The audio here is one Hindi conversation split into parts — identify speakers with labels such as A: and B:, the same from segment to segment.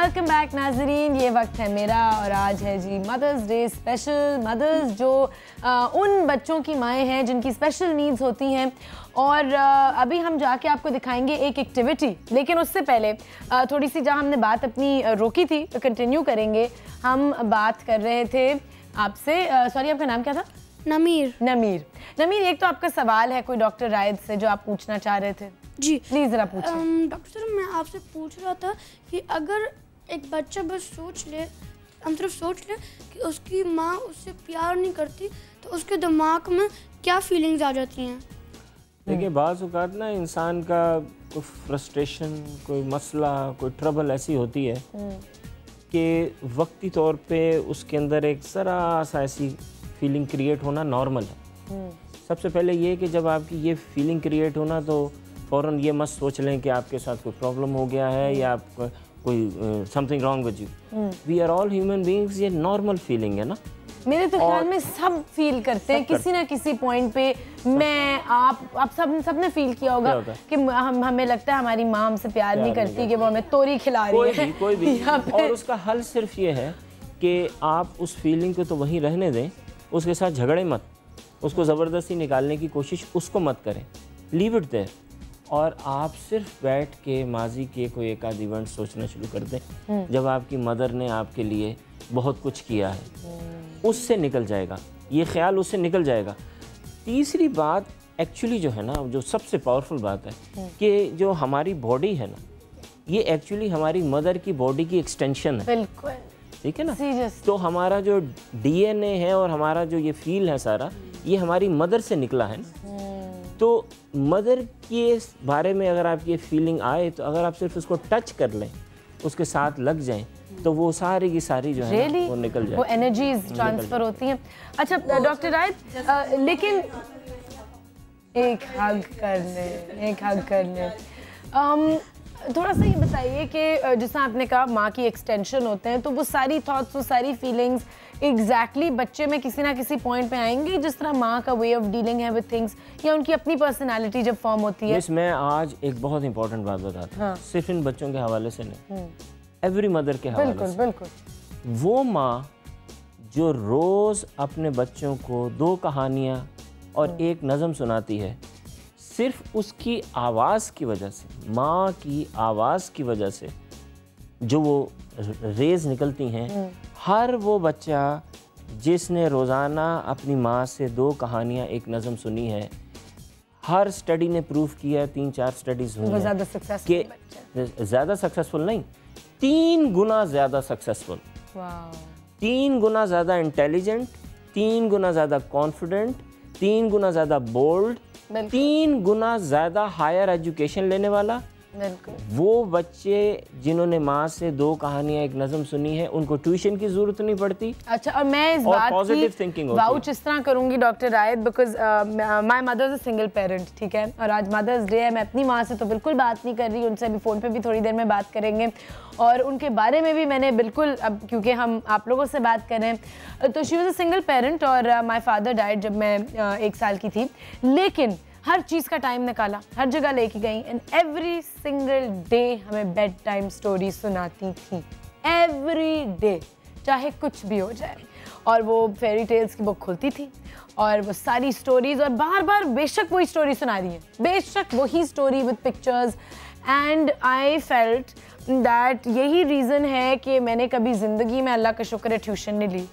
A: वेलकम बैक नाजरीन, ये वक्त है मेरा और आज है जी मदर्स डे स्पेशल। मदर्स जो उन बच्चों की माएँ हैं जिनकी स्पेशल नीड्स होती हैं, और अभी हम जाके आपको दिखाएंगे एक एक्टिविटी। लेकिन उससे पहले थोड़ी सी जहाँ हमने बात अपनी रोकी थी तो कंटिन्यू करेंगे। हम बात कर रहे थे आपसे, सॉरी आपका नाम क्या था?
B: नमीर।
A: नमीर, नमीर एक तो आपका सवाल है कोई डॉक्टर रायद से जो आप पूछना चाह रहे थे।
B: जी
A: प्लीज़ ज़रा पूछिए।
B: डॉक्टर साहब, मैं आपसे पूछ रहा था कि अगर एक बच्चा बस सोच ले, हम सिर्फ सोच ले कि उसकी माँ उससे प्यार नहीं करती, तो उसके दिमाग में क्या फीलिंग्स आ जाती हैं?
C: देखिए, बाज़ औक़ात ना इंसान का कोई फ्रस्ट्रेशन, कोई मसला, कोई ट्रबल ऐसी होती है कि वक्ती तौर पे उसके अंदर एक ज़रा सा ऐसी फीलिंग क्रिएट होना नॉर्मल है। सबसे पहले ये कि जब आपकी ये फीलिंग क्रिएट होना तो फ़ौरन ये मत सोच लें कि आपके साथ कोई प्रॉब्लम हो गया है या आप कोई something wrong with you. We are all human beings, ये नॉर्मल फीलिंग है ना।
A: मेरे तो ख्याल में सब फील करते हैं किसी ना किसी पॉइंट पे। मैं आप सबने फील किया होगा कि हमें लगता है हमारी माँ हमसे प्यार नहीं करती, कि वो हमें तोरी खिला रही है।
C: कोई भी और उसका हल सिर्फ ये है कि आप उस फीलिंग को तो वहीं रहने दें, उसके साथ झगड़े मत, उसको ज़बरदस्ती निकालने की कोशिश उसको मत करें, लीव इट देयर। और आप सिर्फ बैठ के माजी के कोई एक आध इवेंट सोचना शुरू कर दें जब आपकी मदर ने आपके लिए बहुत कुछ किया है, उससे निकल जाएगा ये ख्याल, उससे निकल जाएगा। तीसरी बात एक्चुअली जो है ना, जो सबसे पावरफुल बात है कि जो हमारी बॉडी है ना, ये एक्चुअली हमारी मदर की बॉडी की एक्सटेंशन है।
A: बिल्कुल,
C: ठीक है ना। तो हमारा जो डीएनए है और हमारा जो ये फील है सारा, ये हमारी मदर से निकला है ना। तो मदर के बारे में अगर आपकी फीलिंग आए तो अगर आप सिर्फ उसको टच कर लें, उसके साथ लग जाएं, तो वो सारी की सारी जो है ना, वो निकल जाए,
A: वो एनर्जीज ट्रांसफर होती हैं। अच्छा डॉक्टर रायद, लेकिन एक हग कर ले। थोड़ा सा ये बताइए कि जैसा आपने कहा माँ की एक्सटेंशन होते हैं, तो वो सारी थॉट्स, वो सारी फीलिंग्स एग्जैक्टली बच्चे में किसी ना किसी पॉइंट पे आएंगे जिस तरह माँ का वे ऑफ डीलिंग है विद थिंग्स, या उनकी अपनी पर्सनालिटी जब फॉर्म होती है।
C: मैं आज एक बहुत इंपॉर्टेंट बात बताता हूँ, सिर्फ इन बच्चों के हवाले से नहीं, एवरी मदर के हवाले से।
A: बिल्कुल।
C: वो माँ जो रोज़ अपने बच्चों को 2 कहानियाँ और एक नज़म सुनाती है, सिर्फ उसकी आवाज़ की वजह से, माँ की आवाज़ की वजह से जो वो रेज़ निकलती हैं, हर वो बच्चा जिसने रोज़ाना अपनी माँ से 2 कहानियाँ एक नज़म सुनी है, हर स्टडी ने प्रूव किया, 3-4 स्टडीज़ हुई हैं कि ज़्यादा सक्सेसफुल नहीं, 3 गुना ज़्यादा सक्सेसफुल, 3 गुना ज़्यादा इंटेलिजेंट, 3 गुना ज़्यादा कॉन्फिडेंट, 3 गुना ज़्यादा बोल्ड, 3 गुना ज़्यादा हायर एजुकेशन लेने वाला। वो बच्चे जिन्होंने माँ से 2 कहानियाँ एक नज़म सुनी है, उनको ट्यूशन की ज़रूरत नहीं पड़ती।
A: अच्छा, और मैं इस बात की वाउच इस तरह करूँगी doctor रायद, because my mother is a single parent, ठीक है, और आज मदर्स डे है। मैं अपनी माँ से तो बिल्कुल बात नहीं कर रही, उनसे अभी फ़ोन पे भी थोड़ी देर में बात करेंगे, और उनके बारे में भी मैंने बिल्कुल, अब क्योंकि हम आप लोगों से बात कर रहे हैं, तो she was a single parent, और माई फादर डाइड जब मैं 1 साल की थी। लेकिन हर चीज़ का टाइम निकाला, हर जगह लेके गई, एंड एवरी सिंगल डे हमें बेड टाइम स्टोरी सुनाती थी, एवरी डे, चाहे कुछ भी हो जाए। और वो फेरी टेल्स की बुक खुलती थी और वो सारी स्टोरीज, और बार बार बेशक वही स्टोरी सुना रही है, बेशक वही story with pictures. And I felt that यही रीज़न है कि मैंने कभी ज़िंदगी में, अल्लाह का शुक्र है, ट्यूशन नहीं ली,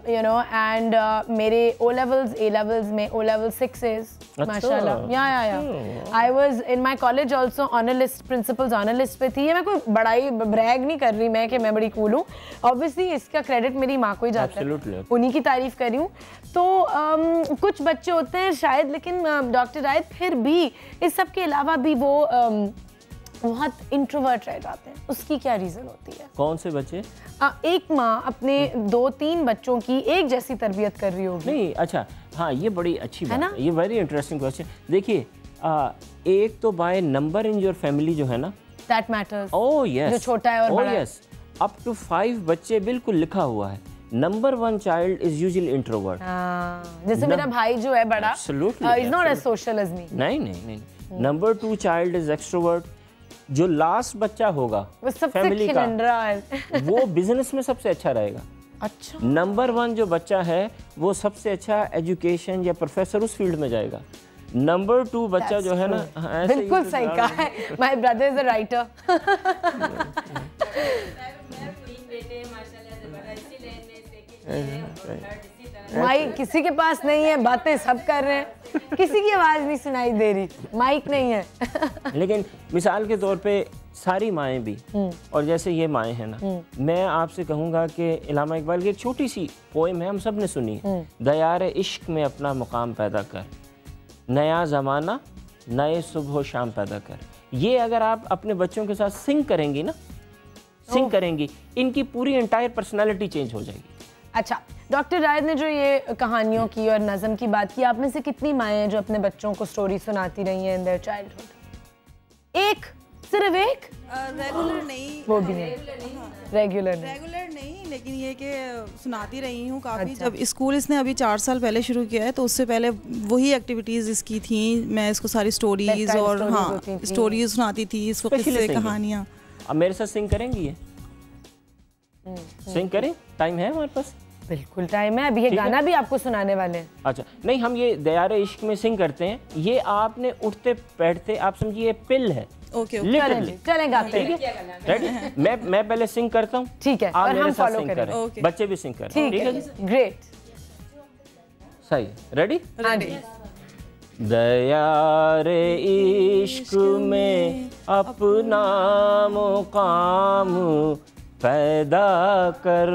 A: you know, and मेरे O levels, A levels में O level 6s, माशाल्लाह, yeah. I was in my college also honor list, principals honor list पे थी। ये मैं कोई बड़ाई ब्रैग नहीं कर रही मैं कि मैं बड़ी कूल हूँ, obviously इसका क्रेडिट मेरी माँ को ही जाता है, उन्हीं की तारीफ कर रही हूँ। तो कुछ बच्चे होते हैं शायद, लेकिन डॉक्टर रायद फिर भी इस सब के अलावा भी वो बहुत इंट्रोवर्ट रह जाते हैं, उसकी क्या रीज़न होती है?
C: कौन से बच्चे?
A: एक माँ अपने 2-3 बच्चों की एक जैसी तरबियत कर रही होगी।
C: नहीं, अच्छा, हाँ, ये बड़ी अच्छी बात है, ये वेरी इंटरेस्टिंग क्वेश्चन। देखिए, एक तो by number in your family जो है ना,
A: दैट मैटर्स।
C: ओह यस,
A: जो छोटा है और बड़ा है।
C: यस, अप टू 5 बच्चे बिल्कुल लिखा हुआ है। Number 1 child is usually introvert.
A: जैसे मेरा भाई जो है बड़ा,
C: Absolutely,
A: is not as social as me.
C: नहीं। नंबर 2 चाइल्ड इज एक्सट्रोवर्ट, जो लास्ट बच्चा होगा
A: वो सबसे
C: फैमिली का, वो बिजनेस में सबसे अच्छा रहेगा।
A: अच्छा।
C: नंबर 1 जो बच्चा है वो सबसे अच्छा एजुकेशन या प्रोफेसर उस फील्ड में जाएगा। नंबर 2 बच्चा जो है ना,
A: बिल्कुल सही कहा है। My brother is a writer. Mic किसी के पास नहीं है, बातें सब कर रहे हैं, किसी की आवाज नहीं सुनाई दे रही, माइक नहीं है।
C: लेकिन मिसाल के तौर पे सारी माएँ भी, और जैसे ये माएँ हैं ना, मैं आपसे कहूँगा कि इलामा इकबाल की एक छोटी सी पोएम है, हम सब ने सुनी है, दयार इश्क में अपना मुकाम पैदा कर, नया ज़माना नए सुबह शाम पैदा कर। ये अगर आप अपने बच्चों के साथ सिंग करेंगी ना, सिंग करेंगी, इनकी पूरी एंटायर पर्सनालिटी चेंज हो जाएगी।
A: अच्छा डॉक्टर रायद ने जो ये कहानियों की और नज़म की बात की, आप में से कितनी माएँ हैं जो अपने बच्चों को स्टोरी सुनाती रही हैं इन देयर चाइल्डहुड? एक, सिर्फ एक?
D: रेगुलर नहीं,
A: वो भी नहीं, रेगुलर
D: नहीं, लेकिन ये कि सुनाती रही हूँ काफ़ी। अच्छा। जब स्कूल इसने अभी 4 साल पहले शुरू किया है, तो उससे पहले वही एक्टिविटीज़ इसकी थी, मैं इसको सारी स्टोरीज और हाँ स्टोरीज सुनाती थी, इसको किस्से कहानियाँ।
C: अब मेरे साथ सिंग करेंगी ये? सिंग करें? टाइम है हमारे पास?
A: बिल्कुल टाइम है, अभी ये गाना भी आपको सुनाने वाले हैं।
C: अच्छा नहीं, हम ये दयारे इश्क में सिंग करते हैं, ये आपने उठते बैठते, आप समझिए पिल है।
D: ओके
A: चलें गाते हैं।
C: रेडी? मैं पहले सिंग करता हूँ,
A: ठीक है,
C: आप
A: और
C: मेरे
A: हम
C: साथ
A: फॉलो
C: सिंग
A: करें।
C: करें, बच्चे भी सिंग करें,
A: ठीक है, ग्रेट,
C: सही, रेडी?
A: हाँ जी।
C: दयारे इश्क में अपना मुकाम पैदा कर,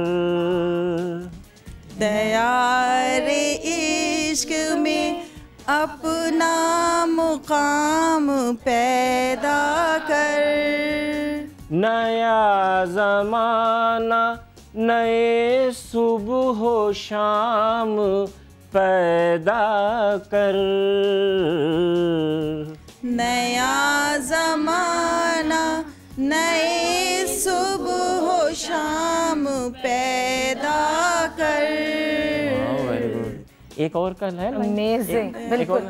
D: दयारे इश्क में अपना मुकाम पैदा कर,
C: नया ज़माना नए सुबह शाम पैदा कर,
D: नया ज़माना नए सुबह शाम पैदा कर।
C: Very good. एक और कल है ना,
A: अमेजिंग, बिल्कुल।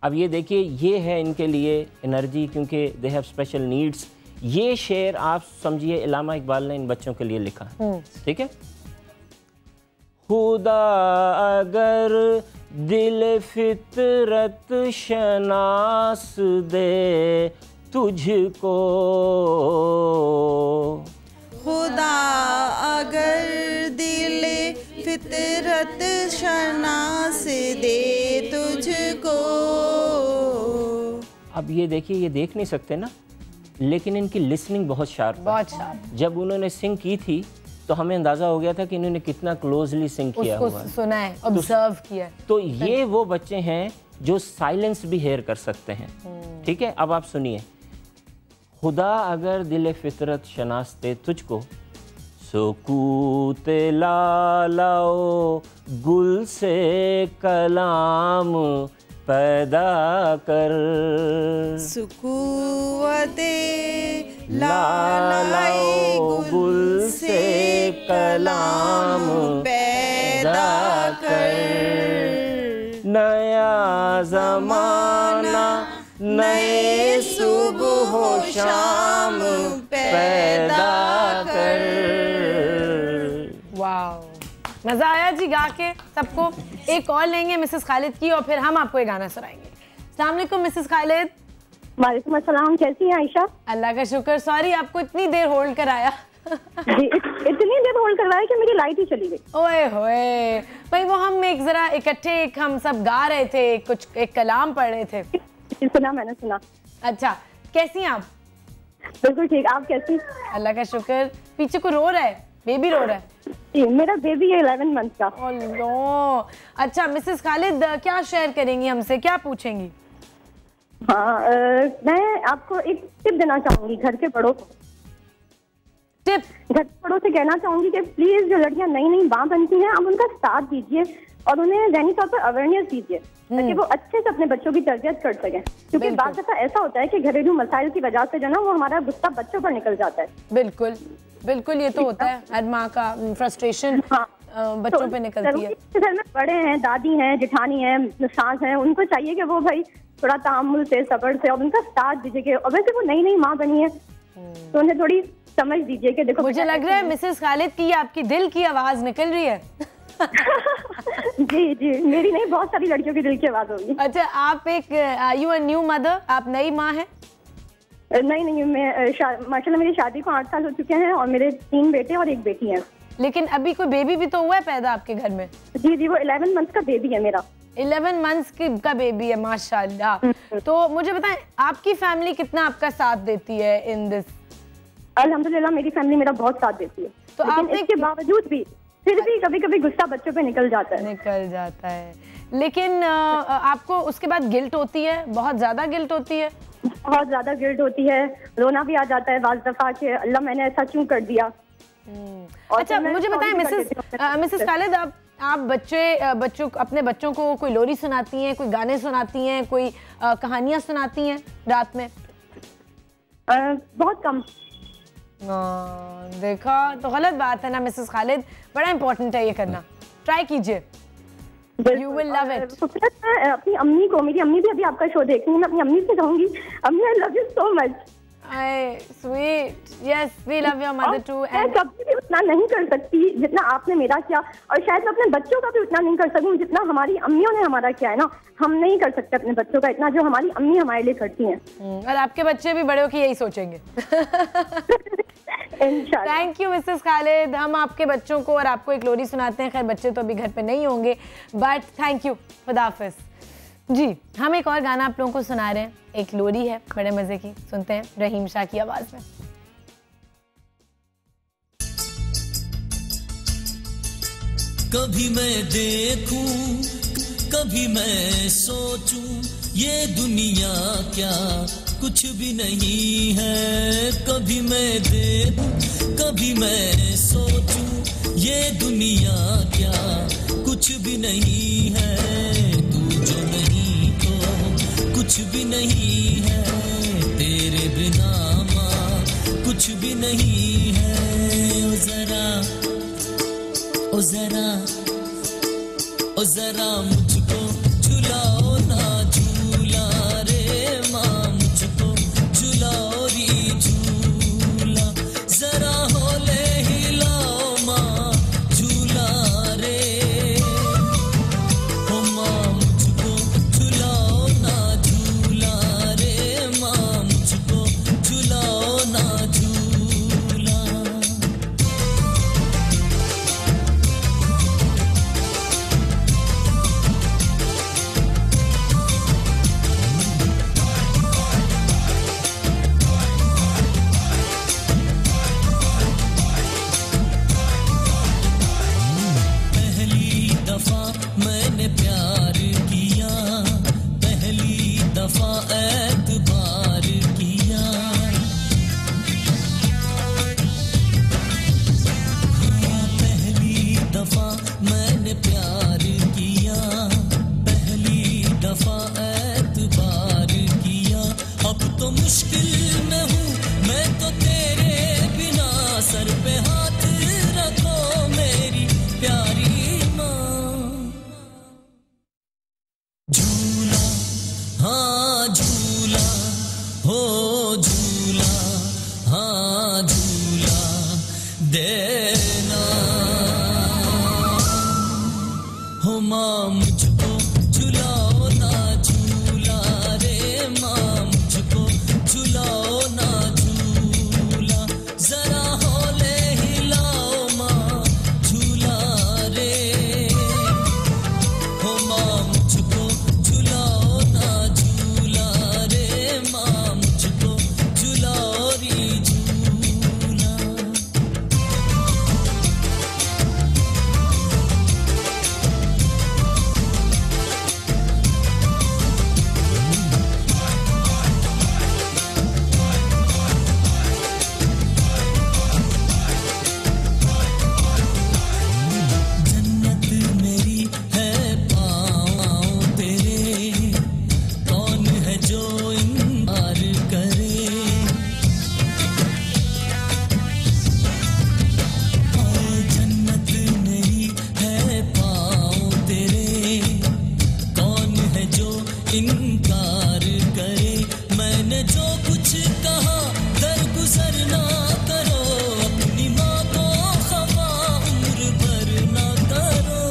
C: अब ये देखिए, ये है इनके लिए एनर्जी, क्योंकि दे हैव स्पेशल नीड्स। ये शेर आप समझिए इलामा इकबाल ने इन बच्चों के लिए लिखा है, ठीक है? खुदा अगर दिल फितरत शनास दे तुझको,
D: खुदा अगर दिल फितरत शनास दे तुझको।
C: अब ये देखिए, ये देख नहीं सकते ना, लेकिन इनकी लिसनिंग बहुत शार्प है।
A: बहुत शार्प।
C: जब उन्होंने सिंग की थी तो हमें अंदाजा हो गया था कि इन्होंने कितना क्लोजली सिंग किया हुआ है,
A: सुना है, ऑब्जर्व किया है।
C: तो ये वो बच्चे हैं जो साइलेंस भी हेयर कर सकते हैं, ठीक है? अब आप सुनिए, खुदा अगर दिल फितरत शनास्ते तुझको, सुकूत लालाओ गुल से कलाम पैदा कर,
D: सुकूवते
C: लालाओ गुल से कलाम पैदा कर, नया ज़माना नए सुबह शाम पैदा कर।
A: वाओ, मज़ा आया जी गा के सबको। एक कॉल लेंगे मिसेस खालिद की और फिर हम आपको ये गाना सुनाएंगे। अस्सलाम वालेकुम मिसेस खालिद।
E: वालेकुम अस्सलाम, कैसी हैं आयशा?
A: अल्लाह का शुक्र। सॉरी आपको इतनी देर होल्ड कराया।
E: जी, इतनी देर होल्ड करवाया कि मेरी लाइट ही चली गई।
A: ओए होए भाई, वो हम एक जरा इकट्ठे हम सब गा रहे थे, कुछ एक कलाम पढ़ रहे थे।
E: सुना, मैंने सुना।
A: अच्छा, कैसी हैं आप?
E: बिल्कुल ठीक, आप कैसी?
A: अल्लाह का शुक्र। पीछे को रो रहा है, बेबी रो रहा है?
E: जी, मेरा बेबी है 11 मंथ का।
A: ओह, अच्छा मिसेस खालिद क्या शेयर करेंगी हमसे, क्या पूछेंगी?
E: हाँ, मैं आपको एक टिप देना चाहूंगी घर के बड़ों को।
A: टिप?
E: घर के बड़ों से कहना चाहूंगी कि प्लीज जो लड़कियां नई नई मां बनती हैं, आप उनका साथ दीजिए और उन्हें ज़हनी तौर पर अवेयरनेस दीजिए ताकि वो अच्छे से अपने बच्चों की तरबियत कर सकें। क्योंकि बात ऐसा होता है कि घरेलू मसाइल की वजह से जो ना वो हमारा गुस्सा बच्चों पर निकल जाता है।
A: बिल्कुल बिल्कुल, ये तो होता है, हर माँ का फ्रस्ट्रेशन।
E: हाँ,
A: बच्चों पे निकलती है?
E: घर में बड़े हैं, दादी हैं, जेठानी हैं, सास हैं, उनको चाहिए कि वो भाई थोड़ा तामुल से, सब्र से और उनका साथ दीजिए। और वैसे वो नई नई माँ बनी है तो उन्हें थोड़ी समझ दीजिए कि देखो।
A: मुझे लग रहा है मिसेस खालिद की आपकी दिल की आवाज निकल रही है।
E: जी जी, मेरी नहीं, बहुत सारी लड़कियों की दिल की आवाज होगी।
A: अच्छा, आप एक यू अ न्यू मदर, आप नई माँ हैं?
E: नहीं, मैं माशाल्लाह मेरी शादी को 8 साल हो चुके हैं और मेरे 3 बेटे और 1 बेटी है।
A: लेकिन अभी कोई बेबी भी तो हुआ है पैदा आपके घर में?
E: जी जी, वो 11 मंथ का बेबी है मेरा।
A: 11 मंथ्स का बेबी है, माशाल्लाह। तो मुझे बताएं, आपकी फैमिली कितना आपका साथ देती है इन दिस?
E: अल्हम्दुलिल्लाह मेरी फैमिली मेरा बहुत साथ देती है। तो आपने इसके बावजूद भी फिर भी कभी कभी गुस्सा बच्चों पे निकल जाता है।
A: लेकिन आपको उसके बाद गिल्ट होती है? बहुत ज्यादा गिल्ट होती है?
E: बहुत ज्यादा गिल्ट होती है, रोना भी आ जाता है बाज़ दफा कि अल्लाह मैंने ऐसा क्यों कर दिया।
A: अच्छा, मुझे बताएं मिसेस खालिद, आप अपने बच्चों को कोई लोरी सुनाती हैं, कोई गाने सुनाती हैं, कोई कहानियां सुनाती हैं रात में?
E: बहुत कम।
A: देखा तो गलत बात है ना मिसेस खालिद, बड़ा इंपॉर्टेंट है ये करना, ट्राई कीजिए, यू विल लव इट।
E: अपनी अम्मी को, मेरी अम्मी भी अभी आपका शो देख रही है, मैं अपनी अम्मी से कहूंगी, अम्मी I love you so much.
A: Sweet, yes, we love your mother too.
E: मैं कभी भी उतना नहीं कर सकती जितना आपने मेरा किया, और शायद मैं अपने बच्चों का भी उतना नहीं कर सकूं जितना हमारी अम्मियों ने हमारा किया है ना। हम नहीं कर सकते अपने बच्चों का इतना जो हमारी अम्मी हमारे लिए करती हैं।
A: और आपके बच्चे भी बड़े होकर यही सोचेंगे। Thank you Mrs Khalid. हम आपके बच्चों को और आपको एक लोरी सुनाते हैं। खैर बच्चे तो अभी घर पे नहीं होंगे, बट थैंक यू, खुदा हाफिज जी। हम एक और गाना आप लोगों को सुना रहे हैं, एक लोरी है बड़े मजे की, सुनते हैं रहीम शाह की आवाज में।
F: कभी मैं देखूं, कभी मैं सोचूं, ये दुनिया क्या कुछ भी नहीं है। कभी मैं देखूं, कभी मैं सोचूं, ये दुनिया क्या कुछ भी नहीं है। तू जो नहीं तो कुछ भी नहीं है, तेरे बिना माँ कुछ भी नहीं है। ओ जरा, ओ जरा, ओ जरा मुझको झुलाओ ना झूला रे माँ, मुझको झुलाओ री झूला। जरा होले हिलाओ माँ झूला रे, ओ माँ मुझको झुलाओ ना झूला रे माँ, मुझको झुलाओ ना झूला। मैंने प्यार किया, पहली दफा एतबार किया। पहली दफा मैंने प्यार किया, पहली दफा एतबार किया। अब तो मुश्किल में हूँ मैं तो तेरे बिना, सर पे हाथ रखो मेरी प्यारी देना हो माँ, मुझको झुलाओ ना झूला रे माँ, मुझको झुलाओ इनकार करे। मैंने जो कुछ कहा दरगुजर ना करो, अपनी माँ को खफा उम्र भर ना करो।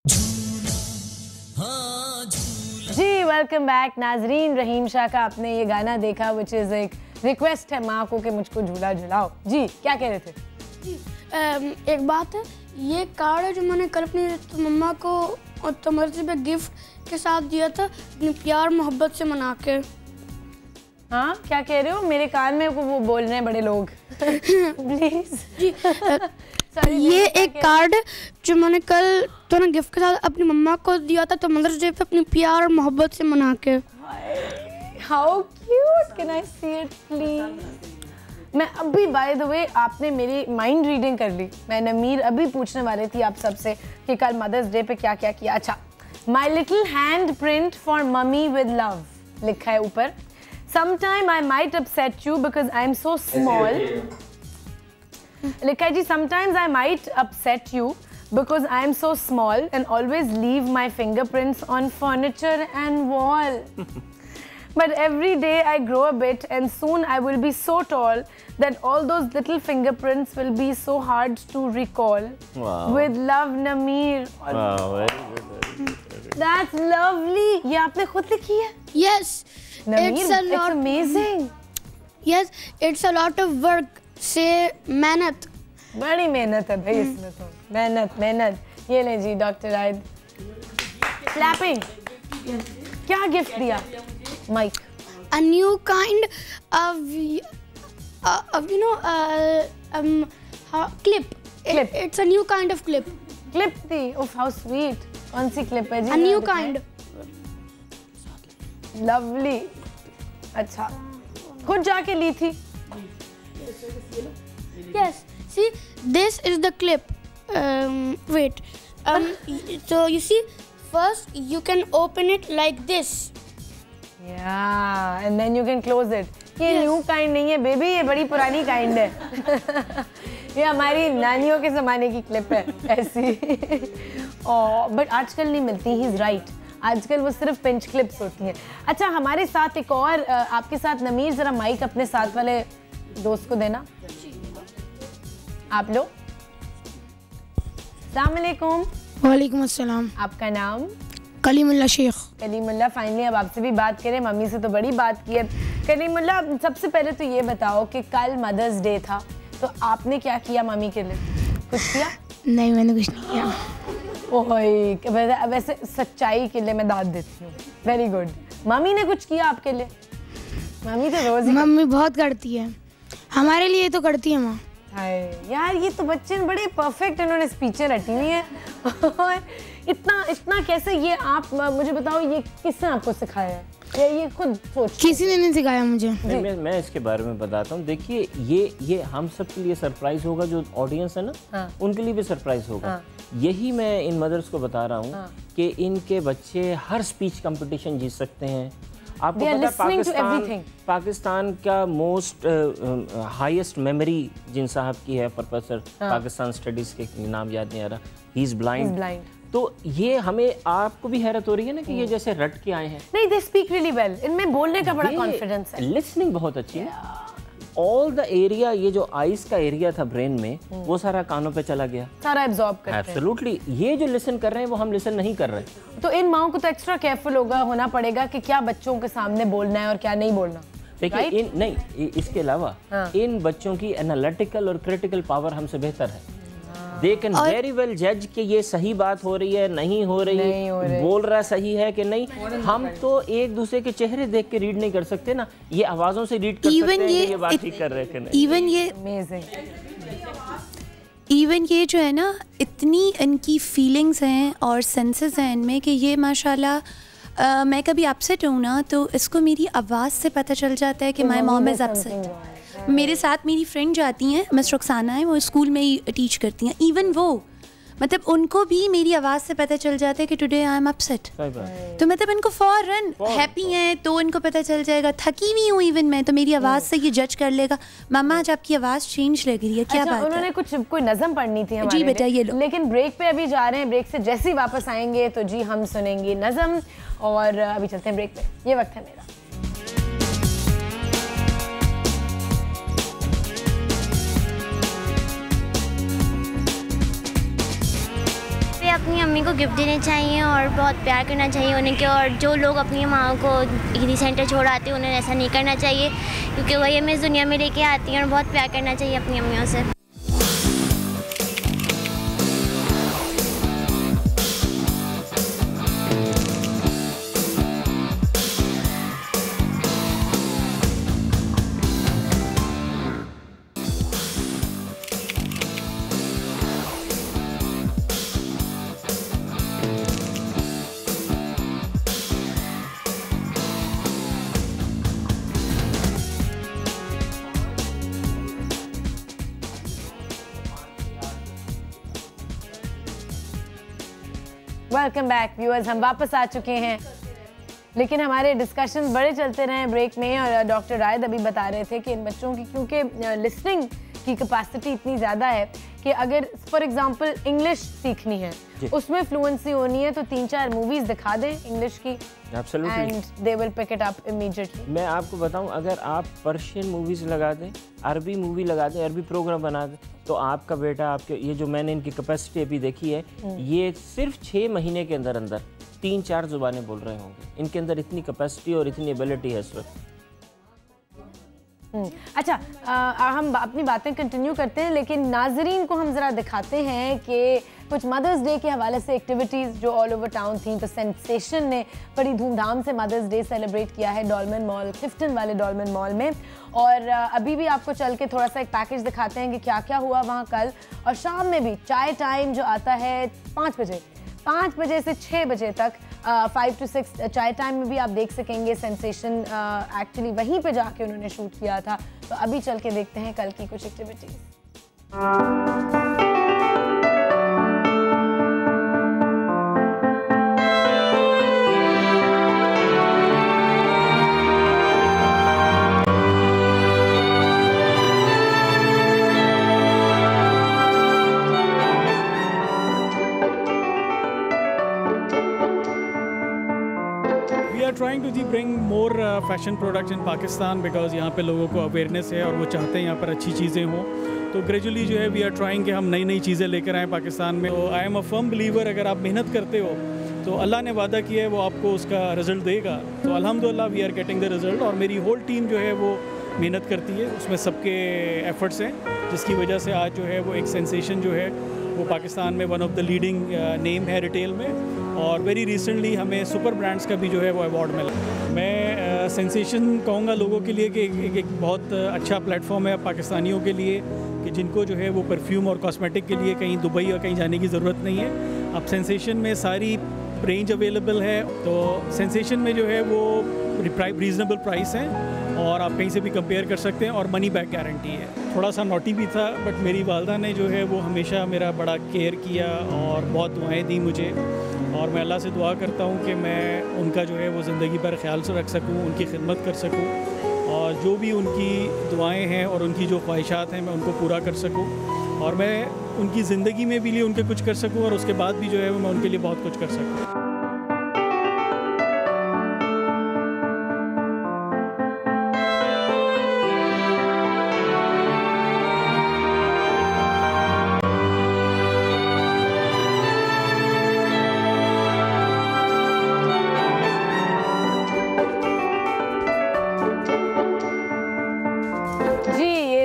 F: झूला हाँ झूला।
A: जी वेलकम बैक नाजरीन। रहीम शाह का आपने ये गाना देखा, विच इज़ एक रिक्वेस्ट है माँ को कि मुझको झूला झुलाओ। जी क्या कह रहे थे?
B: जी एक बात है, ये कार्ड है जो मैंने कल अपनी मम्मा को और तमर्जी पे गिफ्ट के साथ दिया था, अपनी प्यार मोहब्बत से मना के।
A: हाँ क्या कह रहे हो? मेरे कान में वो बोल रहे हैं बड़े लोग। प्लीज
B: जी ये एक कार्ड जो मैंने कल तो ना गिफ्ट के साथ अपनी मम्मा को दिया था, तो मदर्स डे पे अपनी प्यार और मोहब्बत से मना के।
A: How cute, can I see it please? मैं अभी बाय द वे आपने मेरी माइंड रीडिंग कर ली। मैं नमीर अभी पूछने वाली थी आप सबसे कि कल मदर्स डे पे क्या क्या किया। अच्छा, my little hand print for mummy with love लिखा है ऊपर। Sometime I might upset you because I am so small. लिखा है जी, sometimes I might upset you because I am so small and always leave my fingerprints on furniture and wall. But every day I grow a bit and soon I will be so tall that all those little fingerprints will be so hard to recall.
C: Wow.
A: With love, Nameer.
C: Wow, very good.
A: That's lovely. ये आपने खुद लिखी है?
B: Yes.
A: Nameer, it's amazing.
B: Yes, it's a lot of work. से मेहनत,
A: बड़ी मेहनत है भाई इसमें तो। मेहनत। ये ले जी डॉक्टर आयद। क्लैपिंग। क्या गिफ्ट दिया? Mic.
B: a new kind of you know clip. It's a new kind of clip.
A: Clip थी? उफ हाउ स्वीट। कौन सी क्लिप है जी?
B: A new kind.
A: लवली। अच्छा, खुद जाके ली थी?
B: Yes. See, this is the clip. Wait. So you see, first you can open it like this.
A: Yeah, and then you can close it. ये
B: Yes.
A: न्यू काइंड नहीं है बेबी, ये बड़ी पुरानी काइंड है। ये हमारी नानियों के ज़माने की क्लिप है ऐसी। बट आजकल नहीं मिलती। ही इज़ राइट, आजकल वो सिर्फ पिंच क्लिप्स होती हैं। अच्छा, हमारे साथ एक और आपके साथ नमीर, ज़रा माइक अपने साथ वाले दोस्त को देना। आप लो। अस्सलाम वालेकुम।
B: वालेकुम अस्सलाम।
A: आपका नाम?
B: कलीमुल्लाह शेख।
A: कलीमुल्लाह, फाइनली अब आपसे भी बात करें। मम्मी से तो बड़ी बात की है। कलीमुल्लाह, सबसे पहले तो ये बताओ कि कल मदर्स डे था, तो आपने क्या किया मम्मी के लिए? कुछ किया?
B: नहीं, मैंने कुछ नहीं किया।
A: ओह, वैसे सच्चाई के लिए मैं दाद देती हूँ। Very good. मम्मी ने कुछ किया आपके लिए? मम्मी तो रोज ही
B: मम्मी बहुत करती है, हमारे लिए तो करती है माँ।
A: यार ये तो बच्चे बड़े परफेक्ट, इन्होंने स्पीचें रटी हुई हैं। और इतना कैसे? ये आप मुझे बताओ, ये किसने आपको सिखाया है या ये खुद सोच?
B: किसी ने नहीं सिखाया मुझे।
C: मैं इसके बारे में बताता हूँ। देखिए, ये हम सब के लिए सरप्राइज होगा, जो ऑडियंस है ना,
A: हाँ।
C: उनके लिए भी सरप्राइज होगा।
A: हाँ।
C: यही मैं इन मदर्स को बता रहा हूँ कि इनके बच्चे हर स्पीच कंपटीशन जीत सकते हैं। आपको पता है पाकिस्तान का मोस्ट हाईएस्ट मेमोरी जिन साहब की है, प्रोफेसर पाकिस्तान स्टडीज के नाम याद नहीं आ रहा, ही इज ब्लाइंड। तो ये हमें, आपको भी हैरत हो रही है ना कि ये जैसे रट के आए हैं।
A: नहीं, दे स्पीक रियली वेल। इनमें बोलने का बड़ा कॉन्फिडेंस है,
C: लिसनिंग बहुत अच्छी है। ऑल द एरिया, ये जो आइज का एरिया था ब्रेन में, वो सारा कानों पे चला गया,
A: सारा एब्जॉर्ब करते हैं।
C: एब्सोल्युटली। ये जो लिसन कर रहे हैं वो हम लिसन नहीं कर रहे।
A: तो इन माओं को तो एक्स्ट्रा केयरफुल होना पड़ेगा कि क्या बच्चों के सामने बोलना है और क्या नहीं बोलना।
C: देखिए, इसके अलावा इन बच्चों की एनालिटिकल और क्रिटिकल पावर हमसे बेहतर है। They can very well judge कि ये सही बात हो रही है, नहीं हो रही, बोल रहा सही है कि नहीं। हम तो एक दूसरे के चेहरे देख के रीड नहीं कर सकते ना, ये आवाज़ों से रीड कर सकते हैं कि ये बात ठीक कर रहे हैं कि नहीं।
G: इवन ये जो है ना, इतनी इनकी फीलिंग्स हैं और सेंसेस हैं इनमें कि ये माशाल्लाह, मैं कभी अपसेट हूँ ना तो इसको मेरी आवाज़ से पता चल जाता है कि माय मॉम इज़ अपसेट। मेरे साथ मेरी फ्रेंड जाती हैं, मिस रुखसाना है, वो स्कूल में ही टीच करती हैं। इवन वो मतलब उनको भी मेरी आवाज़ से पता चल जाता है कि टुडे आई एम अपसेट, तो मतलब इनको फौरन हैप्पी हैं तो इनको पता चल जाएगा, थकी हुई हूँ इवन मैं तो मेरी आवाज़ से ये जज कर लेगा, मामा आज आपकी आवाज़ चेंज लग रही है, क्या बात है।
A: उन्होंने कोई नज़म पढ़नी थी हमारे
G: जी बेटा ये लो।
A: लेकिन ब्रेक पे अभी जा रहे हैं, ब्रेक से जैसे ही वापस आएंगे तो जी हम सुनेंगे नज़म, और अभी चलते हैं ब्रेक पे, ये वक्त है मेरा।
H: अपनी अम्मी को गिफ्ट देने चाहिए और बहुत प्यार करना चाहिए उनके, और जो लोग अपनी माँ को इसी सेंटर छोड़ आते हैं उन्हें ऐसा नहीं करना चाहिए, क्योंकि वही हमें इस दुनिया में लेके आती हैं, और बहुत प्यार करना चाहिए अपनी अम्मियों से।
A: वेलकम बैक व्यूअर्स, हम वापस आ चुके हैं, लेकिन हमारे डिस्कशन बड़े चलते रहे ब्रेक में, और डॉक्टर रायद अभी बता रहे थे कि इन बच्चों की क्योंकि लिसनिंग की कैपेसिटी इतनी ज़्यादा है कि अगर फॉर एग्जांपल इंग्लिश सीखनी है, उसमें फ्लुएंसी होनी है, तो 3-4 मूवीज़ दिखा दें इंग्लिश की and they will pick it up immediately.
C: मैं आपको बताऊं, अगर आप पर्शियन मूवीज़ लगा दें, अरबी मूवी लगा दें, अरबी प्रोग्राम बना दें, तो आपका बेटा, आपके ये जो मैंने इनकी कैपेसिटी अभी देखी है, ये सिर्फ 6 महीने के अंदर अंदर 3-4 ज़ुबानें बोल रहे होंगे। इनके अंदर इतनी कैपेसिटी और इतनी एबिलिटी है इस वक्त।
A: अच्छा, हम अपनी बातें कंटिन्यू करते हैं, लेकिन नाजरीन को हम ज़रा दिखाते हैं कि कुछ मदर्स डे के हवाले से एक्टिविटीज़ जो ऑल ओवर टाउन थी। तो सेंसेशन ने बड़ी धूमधाम से मदर्स डे सेलिब्रेट किया है डॉलमेन मॉल, क्लिफ्टन वाले डॉलमेन मॉल में, और अभी भी आपको चल के थोड़ा सा एक पैकेज दिखाते हैं कि क्या क्या हुआ वहाँ कल। और शाम में भी चाय टाइम जो आता है 5 बजे से 6 बजे तक, 5 to 6 चाय टाइम में भी आप देख सकेंगे सेंसेशन एक्चुअली वहीं पे जाके उन्होंने शूट किया था। तो अभी चल के देखते हैं कल की कुछ activities.
I: trying to bring more fashion products in Pakistan because यहाँ पे लोगों को अवेयरनेस है और वो चाहते हैं यहाँ पर अच्छी चीज़ें हों। तो ग्रेजुअली जो है वी आर ट्राइंग कि हम नई नई चीज़ें लेकर आएँ पाकिस्तान में। तो I am a firm believer, अगर आप मेहनत करते हो तो अल्लाह ने वादा किया है वो आपको उसका रिज़ल्ट देगा। तो अल्हम्दुलिल्लाह we are getting the result, और मेरी होल टीम जो है वो मेहनत करती है, उसमें सबके एफर्ट्स हैं, जिसकी वजह से आज जो है वो एक सेंसेशन जो है वो पाकिस्तान में one of the leading name है रिटेल में। और वेरी रिसेंटली हमें सुपर ब्रांड्स का भी जो है वो अवार्ड मिला। मैं सेंसेशन कहूँगा लोगों के लिए कि एक बहुत अच्छा प्लेटफॉर्म है पाकिस्तानियों के लिए, कि जिनको जो है वो परफ्यूम और कॉस्मेटिक के लिए कहीं दुबई या कहीं जाने की ज़रूरत नहीं है। अब सेंसेशन में सारी रेंज अवेलेबल है, तो सेंसेशन में जो है वो रीज़नेबल प्राइस हैं और आप कहीं से भी कंपेयर कर सकते हैं, और मनी बैक गारंटी है। थोड़ा सा नोटी भी था, बट मेरी वालदा ने जो है वो हमेशा मेरा बड़ा केयर किया और बहुत दुआएं दी मुझे, और मैं अल्लाह से दुआ करता हूँ कि मैं उनका जो है वो ज़िंदगी भर ख्याल से रख सकूँ, उनकी खिदमत कर सकूँ, और जो भी उनकी दुआएं हैं और उनकी जो ख्वाहिशात हैं मैं उनको पूरा कर सकूँ, और मैं उनकी ज़िंदगी में भी लिए उनके कुछ कर सकूँ, और उसके बाद भी जो है वो मैं उनके लिए बहुत कुछ कर सकूँ।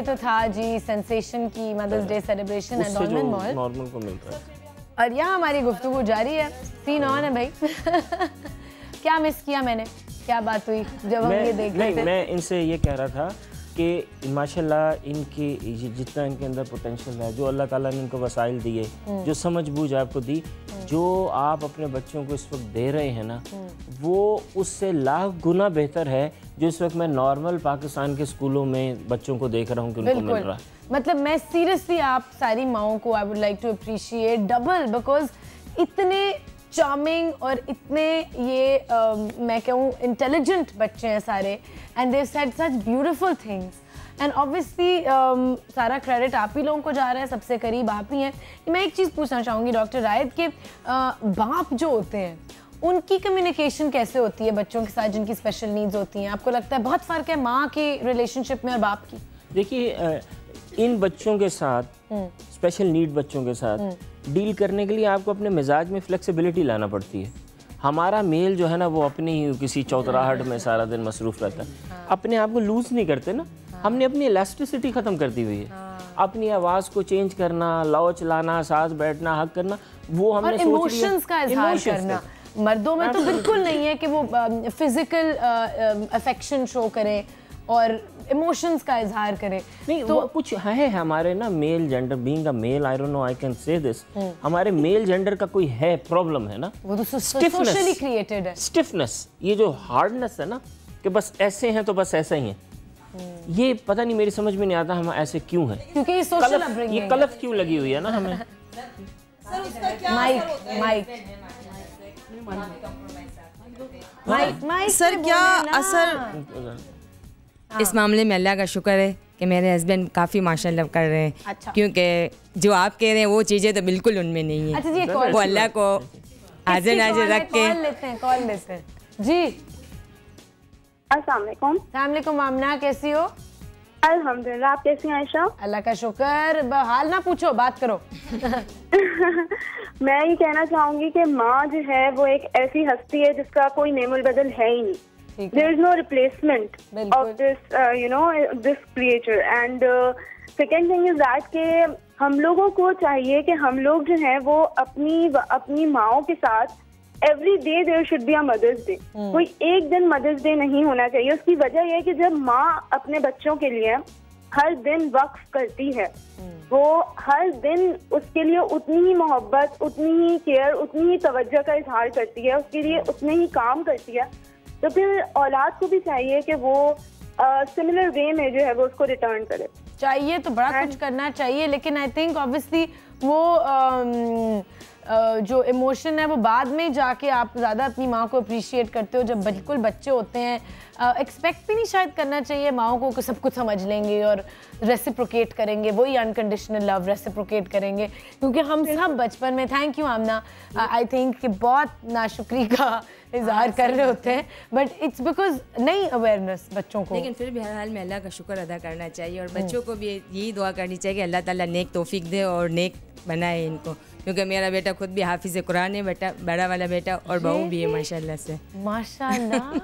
A: तो था जी सेंसेशन की मदर्स डे सेलिब्रेशन है डॉलमेन मॉल,
C: नॉर्मल को मिलता है,
A: और यहाँ हमारी गुफ्तगू जारी है। सीन ऑन है भाई। क्या मिस किया मैंने, क्या बात हुई जब हम ये देख रहे थे?
C: मैं इनसे ये कह रहा था कि माशाल्लाह इनके जितना इनके अंदर पोटेंशियल है, जो अल्लाह ताला ने इनको वसाइल दिए, जो समझ बूझ आपको दी, जो आप अपने बच्चों को इस वक्त दे रहे हैं ना, वो उससे लाख गुना बेहतर है जो इस वक्त मैं नॉर्मल पाकिस्तान के स्कूलों में बच्चों को देख रहा हूँ कि उनको मिल रहा है।
A: मतलब मैं सीरियसली आप सारी माओं को I would like to appreciate double, because इतने चार्मिंग और इतने ये मैं कहूँ इंटेलिजेंट बच्चे हैं सारे, and they said such beautiful things, and obviously सारा क्रेडिट आप ही लोगों को जा रहा है, सबसे करीब आप ही हैं। मैं एक चीज़ पूछना चाहूँगी डॉक्टर रायद के बाप जो होते हैं उनकी कम्युनिकेशन कैसे होती है बच्चों के साथ जिनकी स्पेशल नीड्स होती हैं? आपको लगता है बहुत फ़र्क है माँ के रिलेशनशिप में और बाप की?
C: देखिए, इन बच्चों के साथ, स्पेशल नीड बच्चों के साथ डील करने के लिए आपको अपने मिजाज में फ्लेक्सिबिलिटी लाना पड़ती है। हमारा मेल जो है ना वो अपनी ही किसी चौतराहट में सारा दिन मसरूफ़ रहता है, अपने आप को लूज़ नहीं करते ना। हमने अपनी इलास्टिसिटी ख़त्म कर दी हुई है। अपनी आवाज़ को चेंज करना, लौच लाना, साथ बैठना, हक करना, वो हमने सोच लिया।
A: इमोशंस का इज़हार करना मर्दों में तो बिल्कुल नहीं है कि वो फिजिकल अफेक्शन शो करें और इमोशंस का इजहार करें।
C: नहीं, तो कुछ है हमारे ना male gender, being a male, I don't know I can say this, हमारे मेल जेंडर का कोई है प्रॉब्लम है ना,
A: वो तो सोशली क्रिएटेड है।
C: स्टिफनेस, ये जो हार्डनेस है ना कि बस ऐसे हैं तो बस ऐसा ही है, ये पता नहीं, मेरी समझ में नहीं आता हम ऐसे क्यों हैं,
A: क्योंकि ये सोशल अपब्रिंगिंग,
C: ये कलफ क्यों लगी हुई है ना हमें।
A: माइक
D: सर क्या असर
J: इस मामले में? अल्लाह का शुक्र है कि मेरे हस्बैंड काफ़ी माशाल्लाह कर रहे हैं।
A: अच्छा।
J: क्योंकि जो आप कह रहे हैं वो चीज़ें तो बिल्कुल उनमें नहीं है।
A: अच्छा जी,
J: वो अल्लाह को हाजिर नाजिर रख के
A: कॉल लेते हैं जी।
E: अस्सलाम
A: वालेकुम आमना, कैसी हो?
E: अल्हम्दुलिल्लाह, आप कैसी हैं आयशा?
A: अल्लाह का शुक्र। हाल ना पूछो, बात करो।
E: मैं ये कहना चाहूंगी कि माँ जो है वो एक ऐसी हस्ती है जिसका कोई नेमुल बदल है ही नहीं। There is no replacement of this, this creature. And second thing is that कि हम लोगों को चाहिए कि हम लोग जो हैं वो अपनी माँओं के साथ every day there should be a Mother's Day. कोई एक दिन Mother's Day नहीं होना चाहिए। उसकी वजह यह है कि जब माँ अपने बच्चों के लिए हर दिन वक्फ करती है, वो हर दिन उसके लिए उतनी ही मोहब्बत, उतनी ही केयर, उतनी ही तवज्जो का इजहार करती है, उसके लिए उतने ही काम करती है, तो फिर औलाद को भी चाहिए कि वो सिमिलर वे में जो है वो उसको रिटर्न करे।
A: चाहिए तो बड़ा कुछ करना चाहिए, लेकिन आई थिंक ऑब्वियसली वो जो इमोशन है वो बाद में जाके आप ज़्यादा अपनी माँ को अप्रिशिएट करते हो जब बिल्कुल बच्चे होते हैं। एक्सपेक्ट भी नहीं शायद करना चाहिए माँओं को कि सब कुछ समझ लेंगे और रेसिप्रोकेट करेंगे, वही अनकंडीशनल लव रेसिप्रोकेट करेंगे, क्योंकि हम सब बचपन में, thank you Aamna, I think कि बहुत नाशुक्री का इजहार कर रहे होते हैं, बट इट्स बिकॉज नई अवेयरनेस बच्चों को।
J: लेकिन फिर भी हर हाल में अल्लाह का शुक्र अदा करना चाहिए और बच्चों को भी यही दुआ करनी चाहिए कि अल्लाह ताला नेक तौफीक दे और नेक बनाए इनको, क्योंकि मेरा बेटा खुद भी हाफिज़ कुरान है, बेटा बड़ा वाला बेटा, और बहू भी है माशाल्लाह से।
A: माशाल्लाह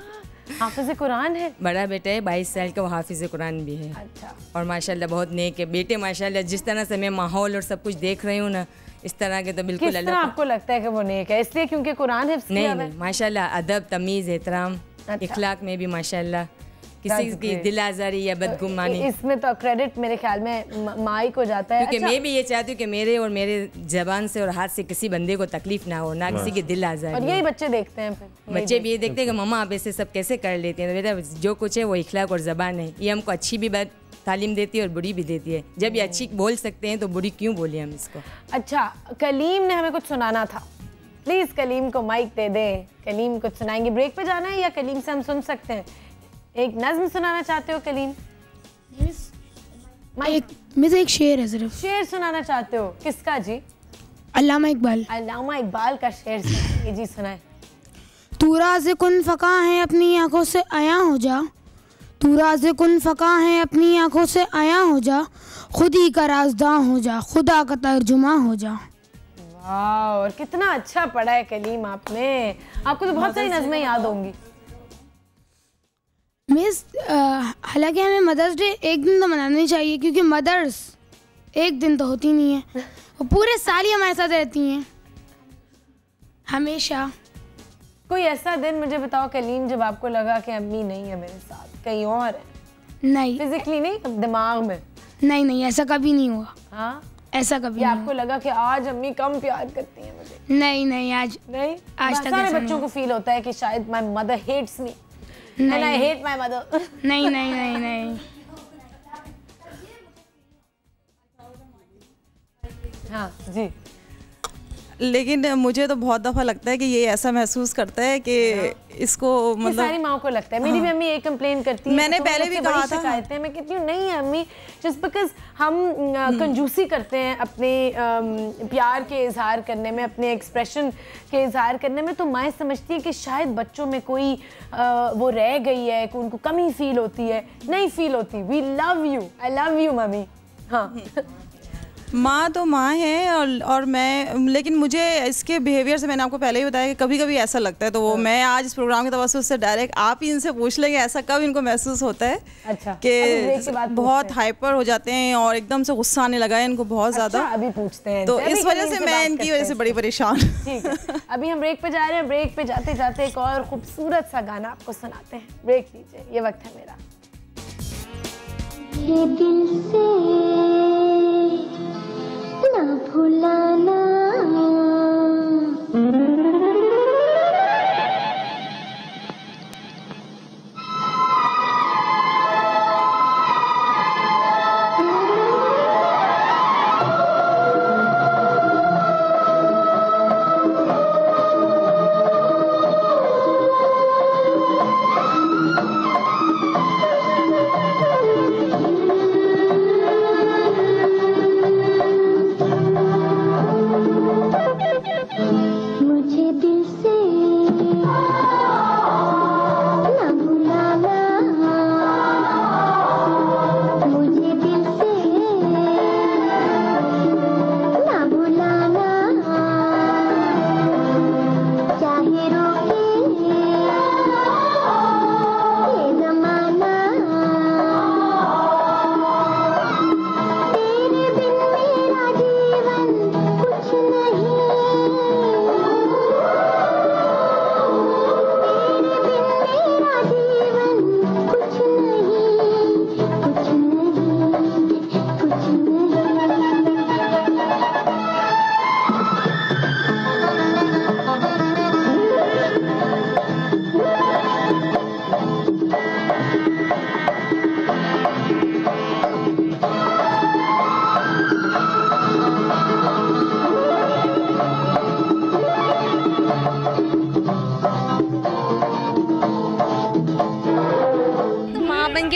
A: हाफिज़ कुरान है?
J: बड़ा बेटा है 22 साल का, वो हाफिज़ कुरान भी है।
A: अच्छा। और
J: माशाल्लाह बहुत नेक है बेटे माशाल्लाह। जिस तरह से मैं माहौल और सब कुछ देख रही हूँ ना, इस तरह के तो बिल्कुल
A: किस तरह आपको लगता है कि वो नेक है? इसलिए क्योंकि कुरान हिफ्ज़ किया है? नहीं,
J: माशाल्लाह अदब, तमीज़, एहतराम, इखलाक में भी माशाल्लाह, किसी की दिल आज़ारी या बदगुमानी,
A: इसमें तो क्रेडिट मेरे ख्याल में माई को जाता है।
J: क्योंकि मैं भी ये चाहती हूँ कि मेरे और मेरे ज़बान से और हाथ से किसी बंदे को तकलीफ ना हो, ना किसी की दिल आज़ारी।
A: और यही बच्चे देखते हैं, फिर
J: बच्चे भी ये देखते हैं कि मम्मा आप ऐसे सब कैसे कर लेते हैं। तो बेटा जो कुछ है वो इखलाक और ज़बान है, ये हमको अच्छी भी बात तालीम देती है और बुरी भी देती है। जब ये अच्छी बोल सकते हैं तो बुरी क्यों बोले हम इसको।
A: अच्छा, कलीम ने हमें कुछ सुनाना था, प्लीज़ कलीम को माइक दे दें। कलीम कुछ सुनाएंगे, ब्रेक पे जाना है या कलीम से हम सुन सकते हैं? एक नज़्म सुनाना चाहते हो कलीम?
B: मेरा एक शेर है, सिर्फ
A: शेर सुनाना चाहते हो? किसका जी?
B: अल्लामा इकबाल।
A: अल्लामा इकबाल का शेर सुनाइए जी, सुनाए।
B: तू राज़े कुन फ़क़ा है अपनी आंखों से आया हो जा, तू राज़े कुन फ़क़ा है अपनी आंखों से आया हो जा, खुद ही का राज़दां हो जा, खुदा का तर्जुमा हो जा।
A: वाह, और कितना अच्छा पढ़ा है कलीम आपने। आपको तो बहुत सारी नज़में याद होंगी।
B: मिस, हालांकि हमें मदर्स डे एक दिन तो मनाना चाहिए, क्योंकि मदर्स एक दिन तो होती नहीं है, वो पूरे साल ही हमारे साथ रहती हैं हमेशा।
A: कोई ऐसा दिन मुझे बताओ कलीम जब आपको लगा कि अम्मी नहीं है मेरे साथ, कहीं और है?
B: नहीं,
A: फिजिकली नहीं, दिमाग में?
B: नहीं, ऐसा कभी नहीं हुआ।
A: हाँ,
B: ऐसा कभी
A: या
B: नहीं
A: आपको लगा कि आज अम्मी कम प्यार करती हैं मुझे?
B: नहीं, आज तक
A: सारे
B: ऐसा
A: बच्चों को फील होता है कि शायद my mother hates me and I hate my mother.
B: नहीं।
A: हाँ जी।
D: लेकिन मुझे तो बहुत दफ़ा लगता है कि ये ऐसा महसूस करता है कि इसको मतलब
A: सारी माँ को लगता है। मेरी भी अम्मी एक कंप्लेन करती है।
D: मैंने पहले भी कहा था
A: शिकायतें मैं कहती हूँ नहीं है अम्मी, जस्ट बिकॉज हम कंजूसी करते हैं अपने प्यार के इजहार करने में, अपने एक्सप्रेशन के इजहार करने में, तो माँ समझती है कि शायद बच्चों में कोई वो रह गई है, कि उनको कमी फील होती है। नहीं फील होती। We love you, I love you mummy. हाँ
D: माँ तो माँ है और मैं, लेकिन मुझे इसके बिहेवियर से मैंने आपको पहले ही बताया कि कभी कभी ऐसा लगता है, तो वो मैं आज इस प्रोग्राम के तवज्जुह से डायरेक्ट आप ही इनसे पूछ लेंगे ऐसा कब इनको महसूस होता है।
A: अच्छा,
D: कि बहुत हाइपर हो जाते हैं और एकदम से गुस्सा आने लगा है इनको बहुत ज़्यादा।
A: अभी पूछते हैं,
D: तो इस वजह से मैं इनकी वजह से बड़ी परेशान।
A: ठीक है, अभी हम ब्रेक पे जा रहे हैं। ब्रेक पे जाते जाते एक और खूबसूरत सा गाना आपको सुनाते हैं। ब्रेक लीजिए, ये वक्त है मेरा।
K: ये दिल से ना भुलाना,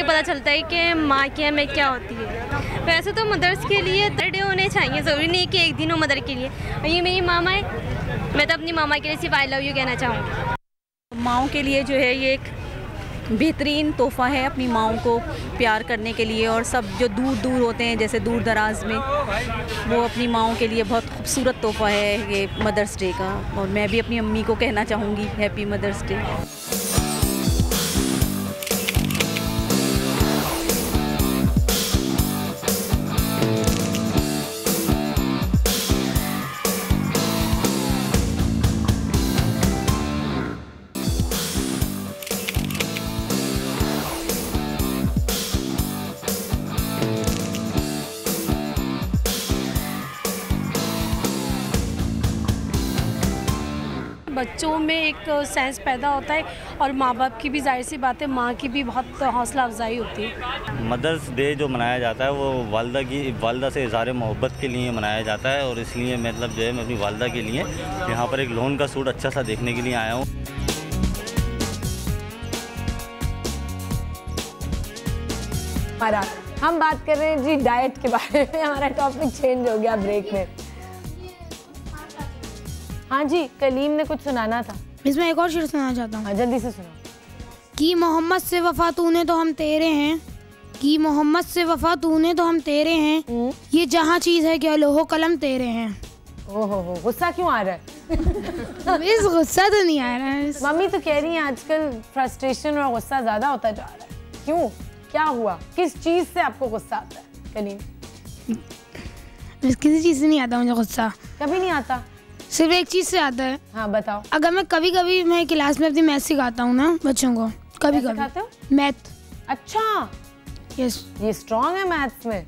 L: पता चलता है कि माँ की अहमियत क्या होती है। वैसे तो मदर्स के लिए बर्थडे होने चाहिए, ज़रूरी नहीं कि एक दिन हो मदर के लिए। ये मेरी मामा है, मैं तो अपनी मामा के लिए सिर्फ आई लव यू कहना चाहूँगी।
M: माँओं के लिए जो है ये एक बेहतरीन तोहफ़ा है अपनी माँओं को प्यार करने के लिए, और सब जो दूर दूर होते हैं जैसे दूर दराज में, वो अपनी माँओं के लिए बहुत खूबसूरत तोहफ़ा है ये मदर्स डे का। और मैं भी अपनी अम्मी को कहना चाहूँगी हैप्पी मदर्स डे।
L: बच्चों में एक सेंस पैदा होता है और माँ बाप की भी जाहिर सी बात है, माँ की भी बहुत हौसला अफजाई होती है।
N: मदर्स डे जो मनाया जाता है वो वालदा से इज़हार मोहब्बत के लिए मनाया जाता है, और इसलिए मतलब जो है मैं अपनी वालदा के लिए यहाँ पर एक लोन का सूट अच्छा सा देखने के लिए आया हूँ।
A: हम बात कर रहे हैं जी डाइट के बारे में, हमारा टॉपिक चेंज हो गया ब्रेक में। हाँ जी, कलीम ने कुछ सुनाना था।
B: इसमें एक और शेर सुनाना चाहता हूँ।
A: हाँ, जल्दी से सुनाओ।
B: कि मोहम्मद से वफा तूने तो हम तेरे हैं, कि मोहम्मद से वफा तूने तो हम तेरे हैं, ये जहाँ चीज़ है कि लोहो कलम तेरे हैं।
A: ओहो, गुस्सा क्यों आ रहा है?
B: इस गुस्सा तो नहीं आ रहा है।
A: मम्मी तो कह रही है आजकल फ्रस्ट्रेशन और गुस्सा ज़्यादा होता जा रहा है। क्यों, क्या हुआ? किस चीज़ से आपको गुस्सा आता है कलीम?
B: किसी चीज़ से नहीं आता मुझे गुस्सा।
A: कभी नहीं आता?
B: सिर्फ एक चीज़ से आता है।
A: हाँ बताओ।
B: अगर मैं कभी मैं क्लास में अपनी मैथ सिखाता हूँ ना बच्चों को, कभी
A: सिखाते हो?
B: मैथ।
A: अच्छा,
B: यस।
A: ये स्ट्रांग है मैथ्स में।